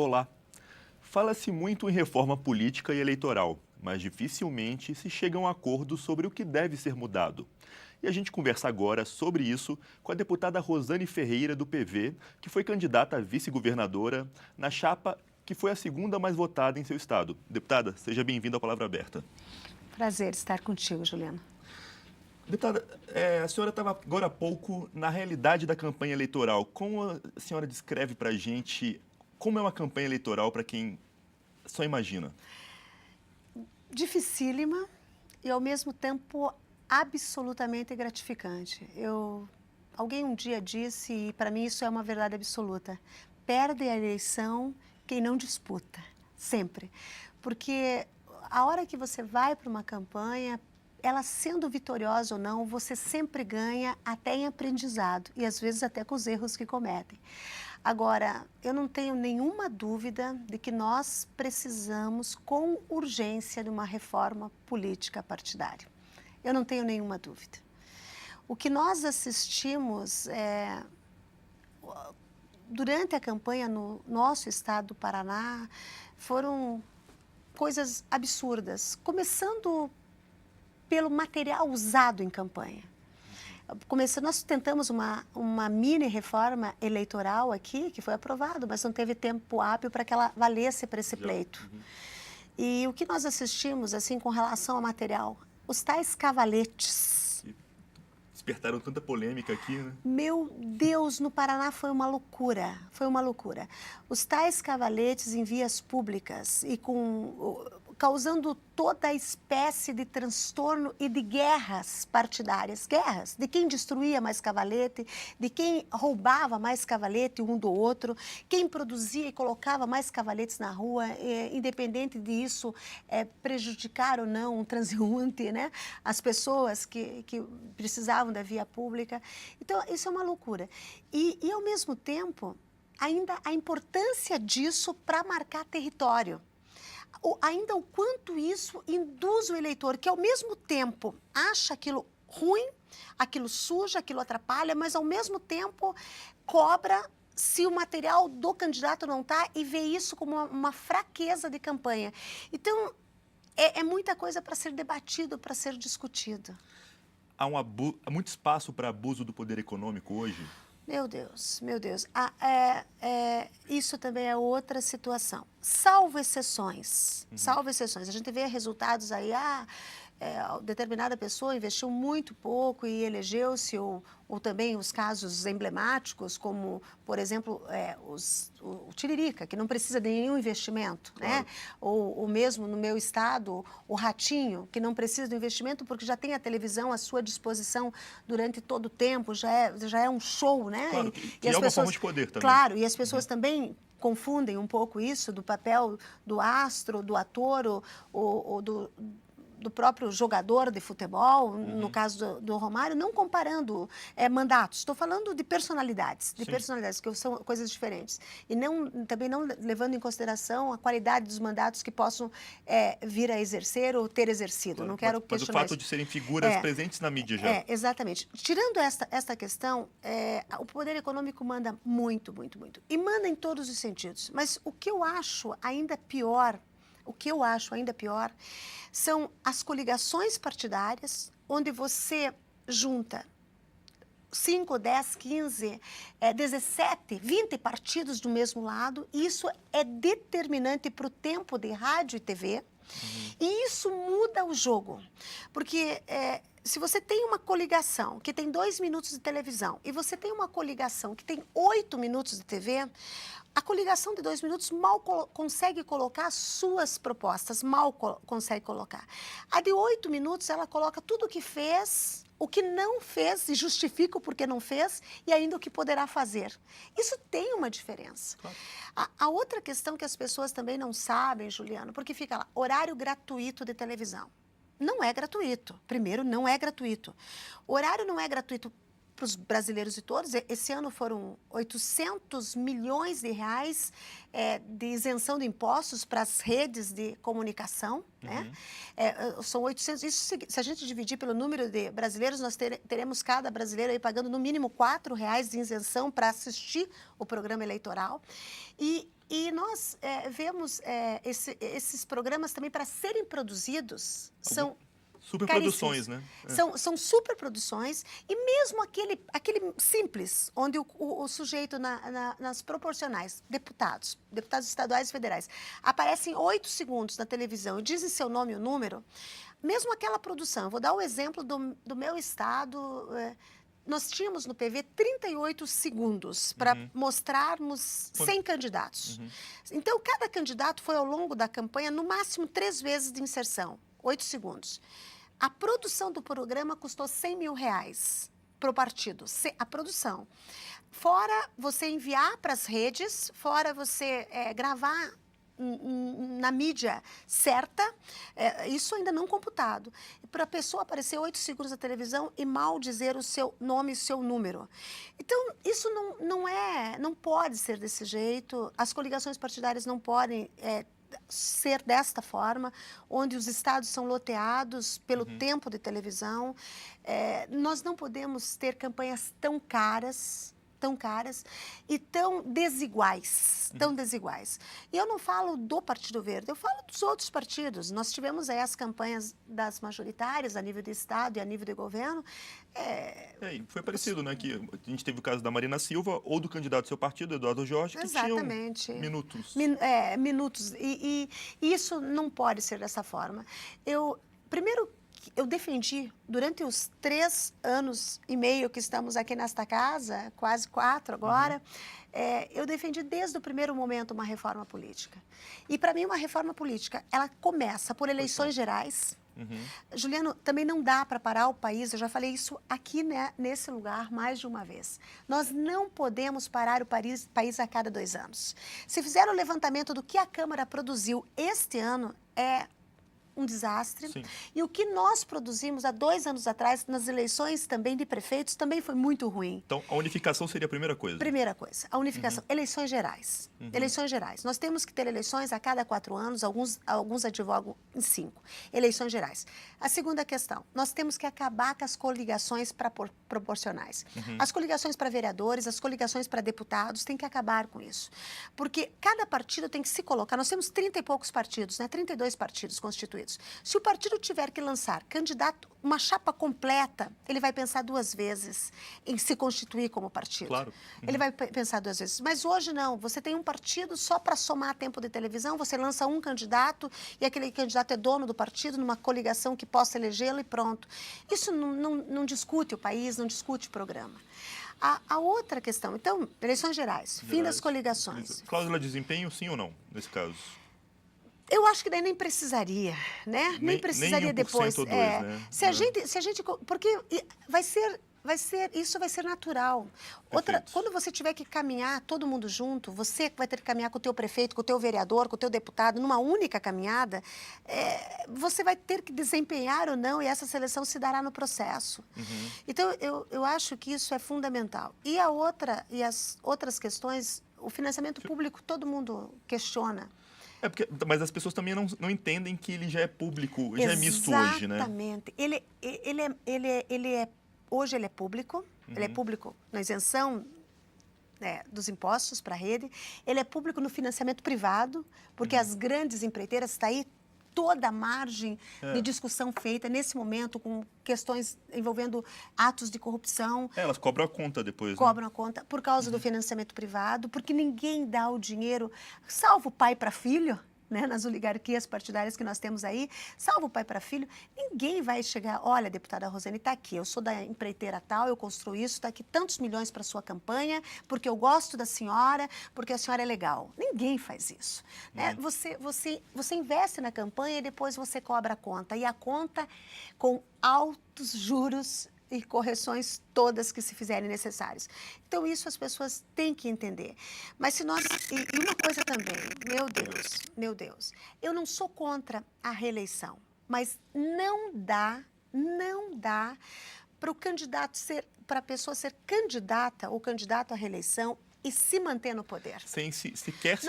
Olá. Fala-se muito em reforma política e eleitoral, mas dificilmente se chega a um acordo sobre o que deve ser mudado. E a gente conversa agora sobre isso com a deputada Rosane Ferreira, do PV, que foi candidata a vice-governadora na chapa que foi a segunda mais votada em seu estado. Deputada, seja bem-vinda à Palavra Aberta. Prazer estar contigo, Juliana. Deputada, a senhora estava agora há pouco na realidade da campanha eleitoral. Como a senhora descreve para a gente como é uma campanha eleitoral para quem só imagina? Dificílima e, ao mesmo tempo, absolutamente gratificante. Alguém um dia disse, e para mim isso é uma verdade absoluta, perde a eleição quem não disputa, sempre. Porque a hora que você vai para uma campanha, ela sendo vitoriosa ou não, você sempre ganha até em aprendizado e às vezes até com os erros que cometem. Agora, eu não tenho nenhuma dúvida de que nós precisamos com urgência de uma reforma política partidária. Eu não tenho nenhuma dúvida. O que nós assistimos durante a campanha no nosso estado do Paraná foram coisas absurdas, começando pelo material usado em campanha. Nós tentamos uma mini reforma eleitoral aqui, que foi aprovado, mas não teve tempo hábil para que ela valesse para esse pleito. E o que nós assistimos, assim, com relação ao material? Os tais cavaletes. Despertaram tanta polêmica aqui, né? Meu Deus, no Paraná foi uma loucura, foi uma loucura. Os tais cavaletes em vias públicas e causando toda a espécie de transtorno e de guerras partidárias. Guerras de quem destruía mais cavalete, de quem roubava mais cavalete um do outro, quem produzia e colocava mais cavaletes na rua, independente disso prejudicar ou não um transeunte, né? As pessoas que precisavam da via pública. Então, isso é uma loucura. E ao mesmo tempo, ainda a importância disso para marcar território. Ainda o quanto isso induz o eleitor, que ao mesmo tempo acha aquilo ruim, aquilo suja, aquilo atrapalha, mas ao mesmo tempo cobra se o material do candidato não está e vê isso como uma fraqueza de campanha. Então, é muita coisa para ser debatido, para ser discutido. Há muito espaço para abuso do poder econômico hoje? Meu Deus, meu Deus. Isso também é outra situação. Salvo exceções, salvo exceções. A gente vê resultados aí, determinada pessoa investiu muito pouco e elegeu-se, ou também os casos emblemáticos, como, por exemplo, o Tiririca, que não precisa de nenhum investimento, claro, né? Ou mesmo no meu estado, o Ratinho, que não precisa de investimento porque já tem a televisão à sua disposição durante todo o tempo, já é um show, né? Claro, e é as uma pessoas, forma de poder também. Claro, e as pessoas também confundem um pouco isso do papel do astro, do ator, ou do próprio jogador de futebol, no caso do Romário, não comparando mandatos, estou falando de personalidades, que são coisas diferentes. E também não levando em consideração a qualidade dos mandatos que possam vir a exercer ou ter exercido. Claro, não quero mas o questionar fato de serem figuras presentes na mídia já. Exatamente. Tirando esta questão, o poder econômico manda muito, muito, muito. E manda em todos os sentidos. Mas o que eu acho ainda pior, são as coligações partidárias, onde você junta 5, 10, 15, 17, 20 partidos do mesmo lado, e isso é determinante para o tempo de rádio e TV, e isso muda o jogo, porque se você tem uma coligação que tem 2 minutos de televisão e você tem uma coligação que tem 8 minutos de TV, a coligação de 2 minutos mal consegue colocar suas propostas, mal consegue colocar. A de 8 minutos, ela coloca tudo o que fez, o que não fez e justifica o porquê não fez e ainda o que poderá fazer. Isso tem uma diferença. Claro. A outra questão que as pessoas também não sabem, Juliano, porque fica lá, horário gratuito de televisão. Não é gratuito. Primeiro, não é gratuito. O horário não é gratuito para os brasileiros e todos. Esse ano foram 800 milhões de reais de isenção de impostos para as redes de comunicação. Né? São 800, isso, se a gente dividir pelo número de brasileiros, nós teremos cada brasileiro aí pagando no mínimo R$ 4 de isenção para assistir o programa eleitoral. E E nós vemos esses programas também para serem produzidos, são superproduções, né? São superproduções e mesmo aquele simples, onde o sujeito nas proporcionais, deputados estaduais e federais, aparecem 8 segundos na televisão e dizem seu nome e o número, mesmo aquela produção, eu vou dar o exemplo do meu estado, nós tínhamos no PV 38 segundos para mostrarmos 100 candidatos. Então, cada candidato foi ao longo da campanha, no máximo 3 vezes de inserção, 8 segundos. A produção do programa custou R$100 mil para o partido, a produção. Fora você enviar para as redes, fora você gravar na mídia certa, isso ainda não computado. Para a pessoa aparecer 8 segundos na televisão e mal dizer o seu nome e o seu número. Então, isso não pode ser desse jeito, as coligações partidárias não podem ser desta forma, onde os estados são loteados pelo tempo de televisão. Nós não podemos ter campanhas tão caras e tão desiguais, E eu não falo do Partido Verde, eu falo dos outros partidos. Nós tivemos aí as campanhas das majoritárias a nível de estado e a nível de governo. Foi parecido, né? Que a gente teve o caso da Marina Silva ou do candidato do seu partido, Eduardo Jorge, que Exatamente. tinham minutos. Minutos. E isso não pode ser dessa forma. Primeiro, eu defendi, durante os 3 anos e meio que estamos aqui nesta casa, quase 4 agora, eu defendi desde o primeiro momento uma reforma política. E, para mim, uma reforma política, ela começa por eleições gerais. Juliano, também não dá para parar o país, eu já falei isso aqui, né, nesse lugar mais de uma vez. Nós não podemos parar o país a cada 2 anos. Se fizer o levantamento do que a Câmara produziu este ano, um desastre. Sim. E o que nós produzimos há 2 anos atrás, nas eleições também de prefeitos, também foi muito ruim. Então, a unificação seria a primeira coisa? Primeira coisa, a unificação. Eleições gerais. Eleições gerais. Nós temos que ter eleições a cada 4 anos, alguns advogam em 5. Eleições gerais. A segunda questão, nós temos que acabar com as coligações proporcionais. As coligações para vereadores, as coligações para deputados, tem que acabar com isso. Porque cada partido tem que se colocar, nós temos 30 e poucos partidos, né? 32 partidos constituídos. Se o partido tiver que lançar candidato, uma chapa completa, ele vai pensar 2 vezes em se constituir como partido. Claro. Ele vai pensar 2 vezes. Mas hoje não, você tem um partido só para somar tempo de televisão, você lança um candidato e aquele candidato é dono do partido, numa coligação que possa elegê-lo e pronto. Isso não discute o país, não discute o programa. A outra questão, então, eleições gerais, fim das coligações. Cláusula de desempenho, sim ou não, nesse caso? Eu acho que daí nem precisaria, né? Nem precisaria depois. Ou 2, né? Se a gente, porque isso vai ser natural. Outra, quando você tiver que caminhar todo mundo junto, você vai ter que caminhar com o teu prefeito, com o teu vereador, com o teu deputado, numa única caminhada, você vai ter que desempenhar ou não, e essa seleção se dará no processo. Então, eu acho que isso é fundamental. E as outras questões, o financiamento público, todo mundo questiona. Mas as pessoas também não entendem que ele já é público, já é misto hoje, né? Exatamente. Hoje ele é público, ele é público na isenção dos impostos para a rede, ele é público no financiamento privado, porque as grandes empreiteiras estão aí, toda a margem de discussão feita nesse momento com questões envolvendo atos de corrupção. Elas cobram a conta depois, Cobram a conta por causa do financiamento privado, porque ninguém dá o dinheiro, salvo pai para filho, né, nas oligarquias partidárias que nós temos aí, salvo o pai para filho, ninguém vai chegar, olha, deputada Rosane, está aqui, eu sou da empreiteira tal, eu construí isso, está aqui tantos milhões para sua campanha, porque eu gosto da senhora, porque a senhora é legal. Ninguém faz isso. Né? Você investe na campanha e depois você cobra a conta, e a conta com altos juros e correções todas que se fizerem necessárias. Então, isso as pessoas têm que entender. Mas se nós... E uma coisa também, meu Deus, eu não sou contra a reeleição, mas não dá para o candidato para a pessoa ser candidata ou candidato à reeleição e se manter no poder. Sem sequer se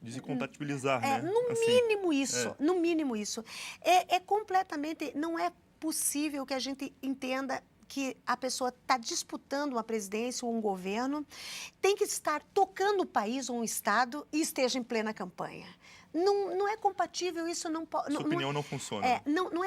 desincompatibilizar, né? No mínimo isso. É completamente... Não é possível que a gente entenda que a pessoa está disputando uma presidência ou um governo, tem que estar tocando o país ou um estado e esteja em plena campanha. Não é compatível, isso não pode... Sua opinião não funciona. Não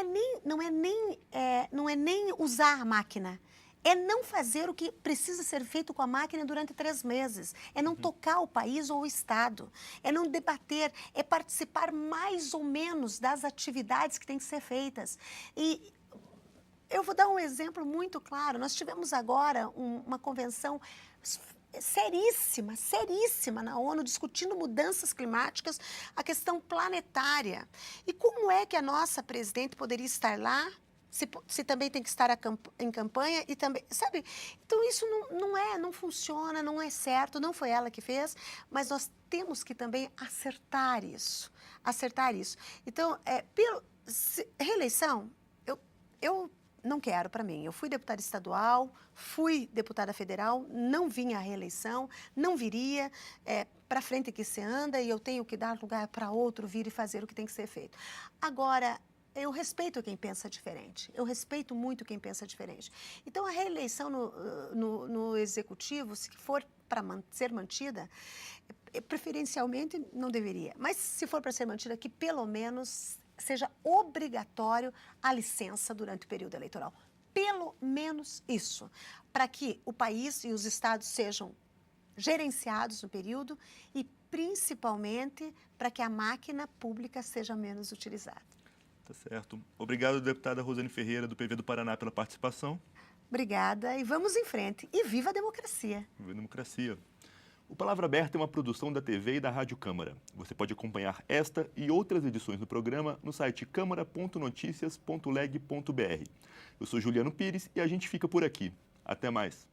é nem usar a máquina. É não fazer o que precisa ser feito com a máquina durante 3 meses. É não tocar o país ou o Estado. É não debater, é participar mais ou menos das atividades que têm que ser feitas. E eu vou dar um exemplo muito claro. Nós tivemos agora uma convenção seríssima na ONU, discutindo mudanças climáticas, a questão planetária. E como é que a nossa presidente poderia estar lá, se também tem que estar em campanha e também, sabe? Então isso não funciona, não é certo, não foi ela que fez, mas nós temos que também acertar isso. Então, reeleição, eu não quero para mim. Eu fui deputada estadual, fui deputada federal, não vim à reeleição, não viria, para frente que se anda e eu tenho que dar lugar para outro vir e fazer o que tem que ser feito. Agora, eu respeito quem pensa diferente, eu respeito muito quem pensa diferente. Então, a reeleição no executivo, se for para ser mantida, preferencialmente não deveria, mas se for para ser mantida, que pelo menos seja obrigatório a licença durante o período eleitoral. Pelo menos isso, para que o país e os estados sejam gerenciados no período e, principalmente, para que a máquina pública seja menos utilizada. Tá certo. Obrigado, deputada Rosane Ferreira, do PV do Paraná, pela participação. Obrigada e vamos em frente. E viva a democracia! Viva a democracia! O Palavra Aberta é uma produção da TV e da Rádio Câmara. Você pode acompanhar esta e outras edições do programa no site câmara.noticias.leg.br. Eu sou Juliano Pires e a gente fica por aqui. Até mais!